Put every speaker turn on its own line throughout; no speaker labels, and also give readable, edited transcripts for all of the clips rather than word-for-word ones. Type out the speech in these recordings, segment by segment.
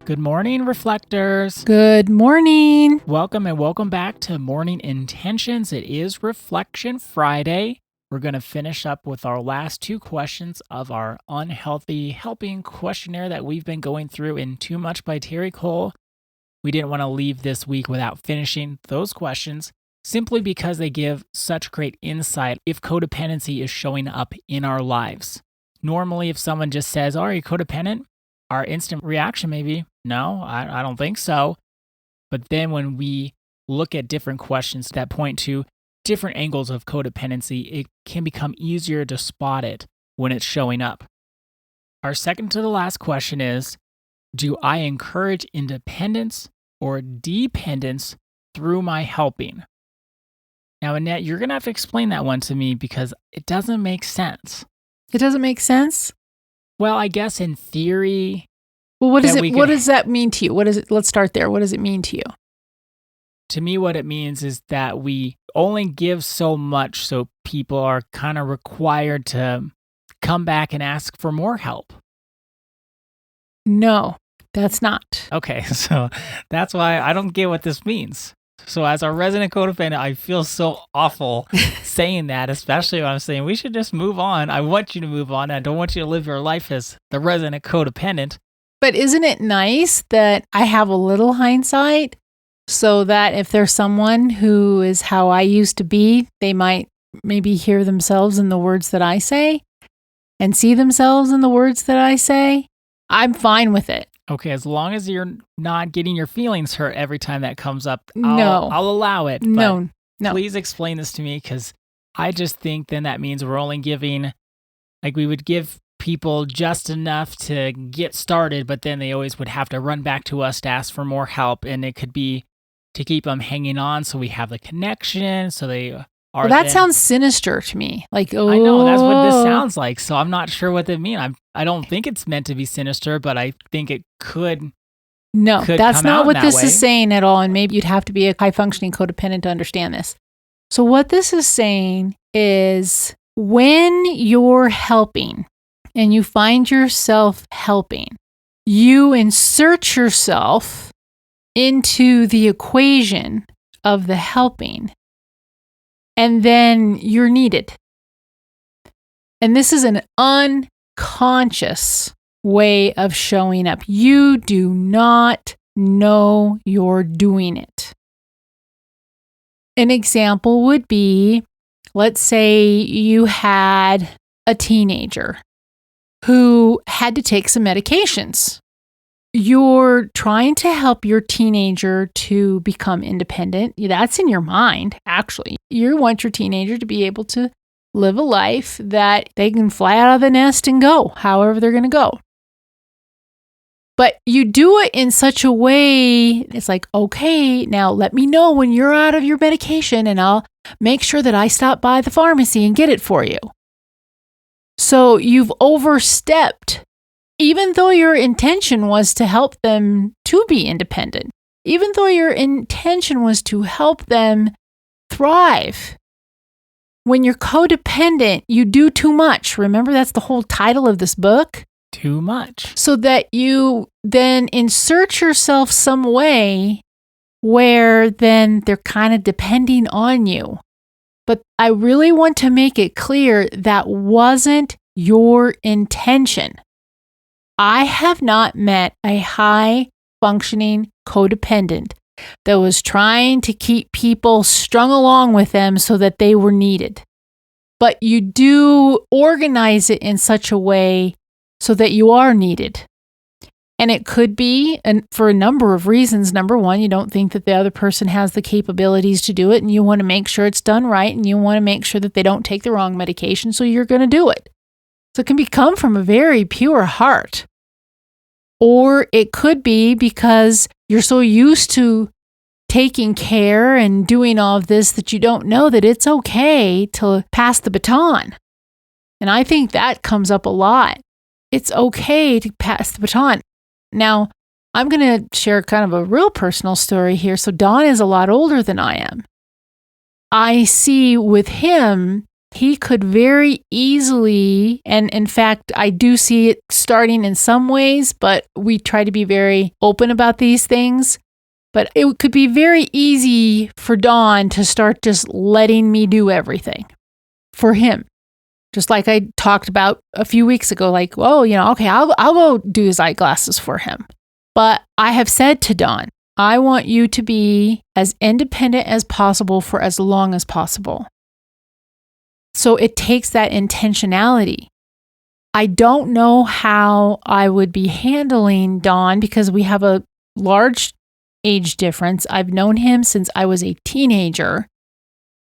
Good morning, reflectors.
Good morning.
Welcome and welcome back to Morning Intentions. It is Reflection Friday. We're going to finish up with our last two questions of our unhealthy helping questionnaire that we've been going through in Too Much by Terry Cole. We didn't want to leave this week without finishing those questions simply because they give such great insight if codependency is showing up in our lives. Normally, if someone just says, "Are you codependent?" our instant reaction may be, "No, I don't think so." But then when we look at different questions that point to different angles of codependency, it can become easier to spot it when it's showing up. Our second to the last question is, do I encourage independence or dependence through my helping? Now, Annette, you're going to have to explain that one to me because it doesn't make sense.
It doesn't make sense?
Well, I guess in theory.
Well, what does that mean to you? Let's start there. What does it mean to you?
To me, what it means is that we only give so much, so people are kind of required to come back and ask for more help.
No, that's not.
Okay, so that's why I don't get what this means. So as a resident codependent, I feel so awful saying that, especially when I'm saying we should just move on. I want you to move on. I don't want you to live your life as the resident codependent.
But isn't it nice that I have a little hindsight so that if there's someone who is how I used to be, they might maybe hear themselves in the words that I say and see themselves in the words that I say? I'm fine with it.
Okay, as long as you're not getting your feelings hurt every time that comes up,
No.
I'll allow it.
No.
Please explain this to me, because I just think then that means we're only giving, like we would give people just enough to get started, but then they always would have to run back to us to ask for more help, and it could be to keep them hanging on so we have the connection, so they are.
Well, that sounds sinister to me. Like, oh.
I know, that's what this sounds like, so I'm not sure what they mean. I don't think it's meant to be sinister, but I think it could.
No, that's not what this
way.
is saying at all. And maybe you'd have to be a high-functioning codependent to understand this. So what this is saying is when you're helping and you find yourself helping, you insert yourself into the equation of the helping, and then you're needed. And this is an unconscious way of showing up. You do not know you're doing it. An example would be, let's say you had a teenager who had to take some medications. You're trying to help your teenager to become independent. That's in your mind, actually. You want your teenager to be able to live a life that they can fly out of the nest and go, however they're going to go. But you do it in such a way, it's like, okay, now let me know when you're out of your medication and I'll make sure that I stop by the pharmacy and get it for you. So you've overstepped, even though your intention was to help them to be independent, even though your intention was to help them thrive. When you're codependent, you do too much. Remember, that's the whole title of this book.
Too much.
So that you then insert yourself some way where then they're kind of depending on you. But I really want to make it clear that wasn't your intention. I have not met a high-functioning codependent that was trying to keep people strung along with them so that they were needed. But you do organize it in such a way so that you are needed. And it could be, and for a number of reasons. Number one, you don't think that the other person has the capabilities to do it, and you want to make sure it's done right, and you want to make sure that they don't take the wrong medication, so you're going to do it. So it can come from a very pure heart. Or it could be because you're so used to taking care and doing all of this that you don't know that it's okay to pass the baton. And I think that comes up a lot. It's okay to pass the baton. Now, I'm going to share kind of a real personal story here. So Don is a lot older than I am. I see with him he could very easily, and in fact, I do see it starting in some ways, but we try to be very open about these things. But it could be very easy for Don to start just letting me do everything for him. Just like I talked about a few weeks ago, like, oh, okay, I'll go do his eyeglasses for him. But I have said to Don, I want you to be as independent as possible for as long as possible. So it takes that intentionality. I don't know how I would be handling Don because we have a large age difference. I've known him since I was a teenager.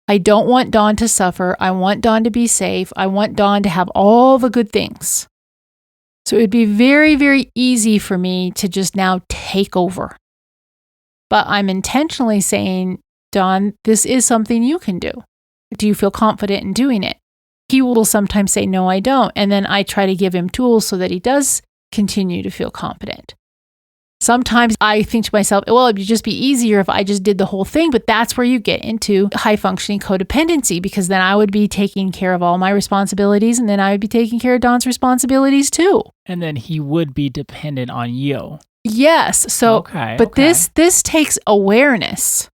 I don't want Don to suffer. I want Don to be safe. I want Don to have all the good things. So it would be very, very easy for me to just now take over. But I'm intentionally saying, Don, this is something you can do. Do you feel confident in doing it? He will sometimes say, no, I don't. And then I try to give him tools so that he does continue to feel confident. Sometimes I think to myself, well, it'd just be easier if I just did the whole thing. But that's where you get into high functioning codependency, because then I would be taking care of all my responsibilities and then I would be taking care of Don's responsibilities too.
And then he would be dependent on you.
Yes. So, but this takes awareness.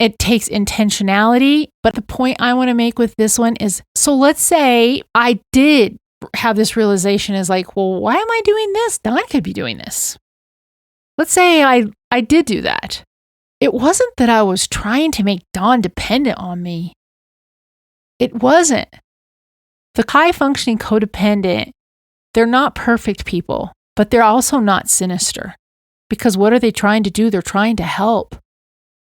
It takes intentionality. But the point I want to make with this one is, so let's say I did have this realization is like, well, why am I doing this? Don could be doing this. Let's say I did do that. It wasn't that I was trying to make Don dependent on me. It wasn't. The high functioning codependent, they're not perfect people, but they're also not sinister. Because what are they trying to do? They're trying to help.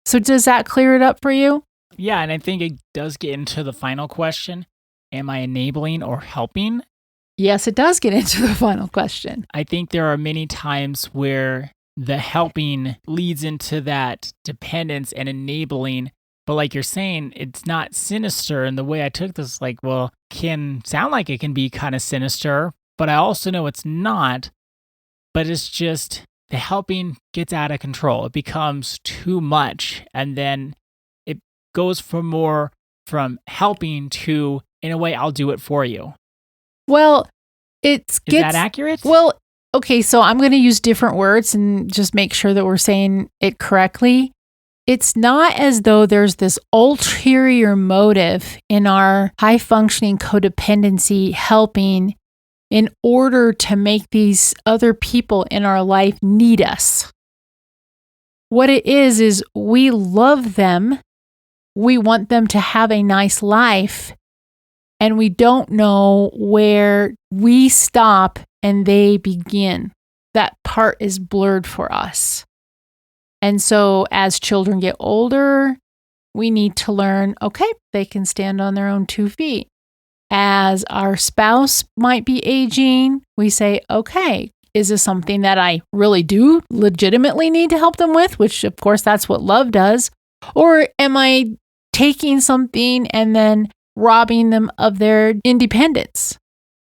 So does that clear it up for you?
Yeah, and I think it does get into the final question. Am I enabling or helping?
Yes, it does get into the final question.
I think there are many times where the helping leads into that dependence and enabling. But like you're saying, it's not sinister. And the way I took this, like, well, can sound like it can be kind of sinister, but I also know it's not. But it's just the helping gets out of control. It becomes too much. And then it goes from helping to, in a way, I'll do it for you.
Well, is
that accurate?
Well, okay, so I'm going to use different words and just make sure that we're saying it correctly. It's not as though there's this ulterior motive in our high functioning codependency helping in order to make these other people in our life need us. What it is we love them. We want them to have a nice life. And we don't know where we stop and they begin. That part is blurred for us. And so as children get older, we need to learn, okay, they can stand on their own 2 feet. As our spouse might be aging, we say, okay, is this something that I really do legitimately need to help them with? Which, of course, that's what love does. Or am I taking something and then robbing them of their independence?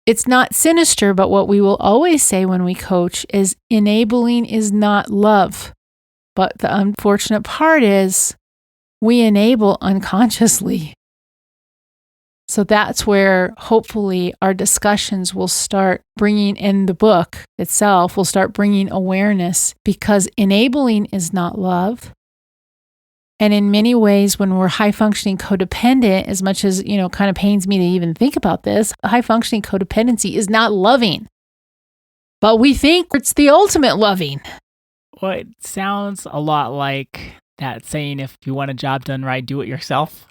It's not sinister, but what we will always say when we coach is enabling is not love. But the unfortunate part is we enable unconsciously. So that's where hopefully our discussions will start bringing in the book itself, will start bringing awareness, because enabling is not love. And in many ways, when we're high functioning codependent, as much as, kind of pains me to even think about this, high functioning codependency is not loving. But we think it's the ultimate loving.
Well, it sounds a lot like that saying, if you want a job done right, do it yourself.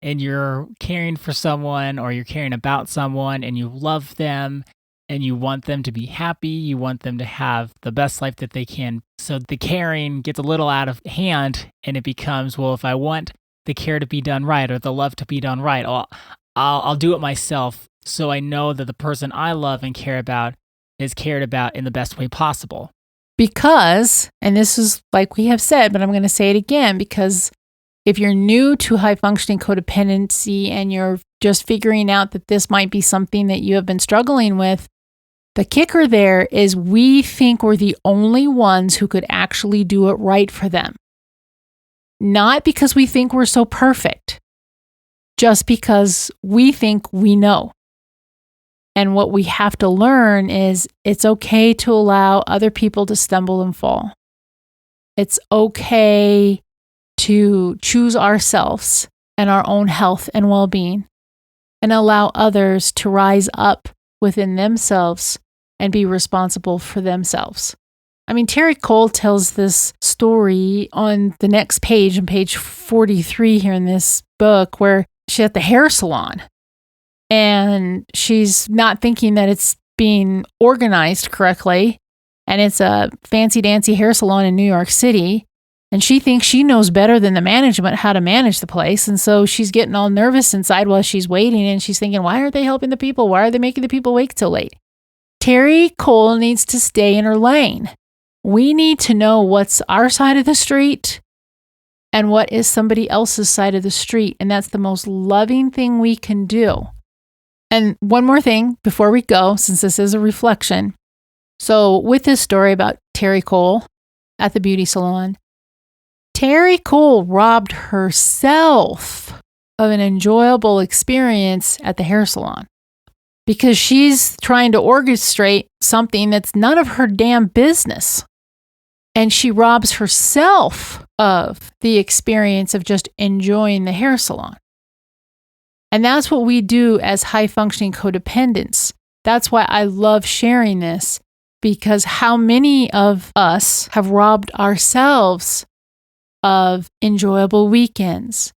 And you're caring for someone or you're caring about someone and you love them and you want them to be happy. You want them to have the best life that they can. So the caring gets a little out of hand and it becomes, well, if I want the care to be done right or the love to be done right, I'll do it myself. So I know that the person I love and care about is cared about in the best way possible.
Because, and this is like we have said, but I'm going to say it again, because if you're new to high functioning codependency and you're just figuring out that this might be something that you have been struggling with, the kicker there is we think we're the only ones who could actually do it right for them. Not because we think we're so perfect, just because we think we know. And what we have to learn is it's okay to allow other people to stumble and fall. It's okay to choose ourselves and our own health and well-being and allow others to rise up within themselves and be responsible for themselves. I mean, Terry Cole tells this story on the next page, on page 43 here in this book, where she's at the hair salon and she's not thinking that it's being organized correctly. And it's a fancy dancy hair salon in New York City. And she thinks she knows better than the management how to manage the place. And so she's getting all nervous inside while she's waiting. And she's thinking, why aren't they helping the people? Why are they making the people wait so late? Terry Cole needs to stay in her lane. We need to know what's our side of the street and what is somebody else's side of the street. And that's the most loving thing we can do. And one more thing before we go, since this is a reflection. So with this story about Terry Cole at the beauty salon, Terry Cole robbed herself of an enjoyable experience at the hair salon because she's trying to orchestrate something that's none of her damn business. And she robs herself of the experience of just enjoying the hair salon. And that's what we do as high-functioning codependents. That's why I love sharing this, because how many of us have robbed ourselves of enjoyable weekends,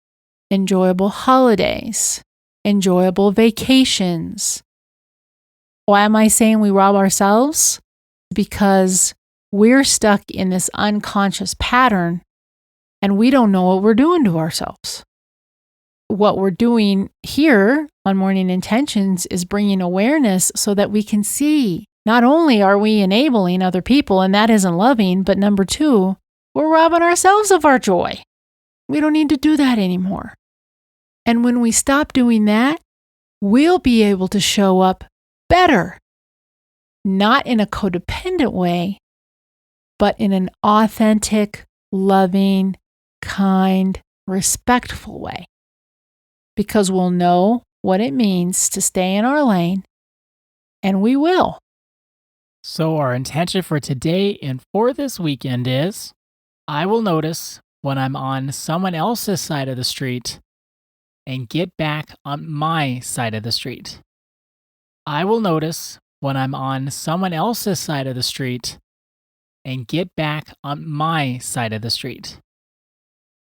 enjoyable holidays, enjoyable vacations? Why am I saying we rob ourselves? Because we're stuck in this unconscious pattern and we don't know what we're doing to ourselves. What we're doing here on Morning Intentions is bringing awareness so that we can see not only are we enabling other people, and that isn't loving, but number two, we're robbing ourselves of our joy. We don't need to do that anymore. And when we stop doing that, we'll be able to show up better, not in a codependent way, but in an authentic, loving, kind, respectful way. Because we'll know what it means to stay in our lane, and we will.
So our intention for today and for this weekend is, I will notice when I'm on someone else's side of the street and get back on my side of the street. I will notice when I'm on someone else's side of the street and get back on my side of the street.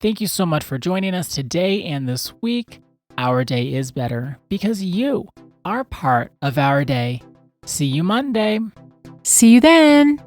Thank you so much for joining us today and this week. Our day is better because you are part of our day. See you Monday.
See you then.